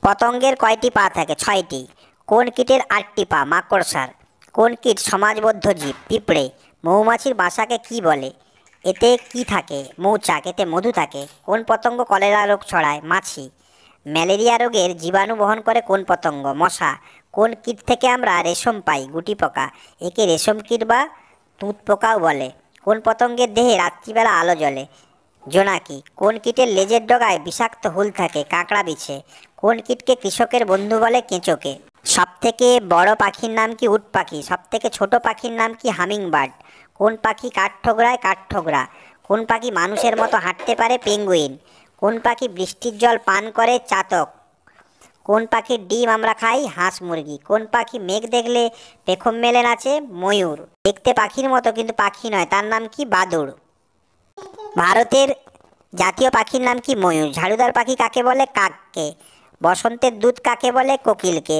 পতঙ্গের কয়টি পা থাকে? 6টি। কোন কীটের 8টি পা? মাকড়সার। কোন কীট সমাজবদ্ধ জীব? পিঁপড়ে। মৌমাছির বাসাকে কি বলে? এতে কি থাকে? মৌচাক। এতে মধু থাকে। কোন পতঙ্গ কলেরা রোগ ছড়ায়? মাছি। ম্যালেরিয়া রোগের জীবাণু বহন করে কোন পতঙ্গ? মশা। কোন কীট থেকে আমরা রেশম পাই? গুটিপোকা। একে রেশম কীট বা তুঁত পোকাও বলে। কোন পতঙ্গের দেহে রাত্রিবেলা আলো জ্বলে? জোনাকি। কোন কীটের লেজের ডগায় বিষাক্ত হুল থাকে? কাঁকড়া বিছে। কোন কীটকে কৃষকের বন্ধু বলে? কেঁচোকে। সবথেকে বড় পাখির নাম কি? উট পাখি। সবথেকে ছোট পাখির নাম কি? হামিংবার্ড। কোন পাখি কাঠঠোকরায়? কাঠঠোকরা। কোন পাখি মানুষের মতো হাঁটতে পারে? পেঙ্গুইন। কোন পাখি বৃষ্টির জল পান করে? চাতক। কোন পাখির ডিম আমরা খাই? হাঁস মুরগি। কোন পাখি মেঘ দেখলে পেখম মেলে নাচে? ময়ূর। দেখতে পাখির মতো কিন্তু পাখি নয়, তার নাম কি? বাদুড়। ভারতের জাতীয় পাখির নাম কি? ময়ূর। ঝাড়ুদার পাখি কাকে বলে? কাককে। বসন্তের দূত কাকে বলে? কোকিলকে।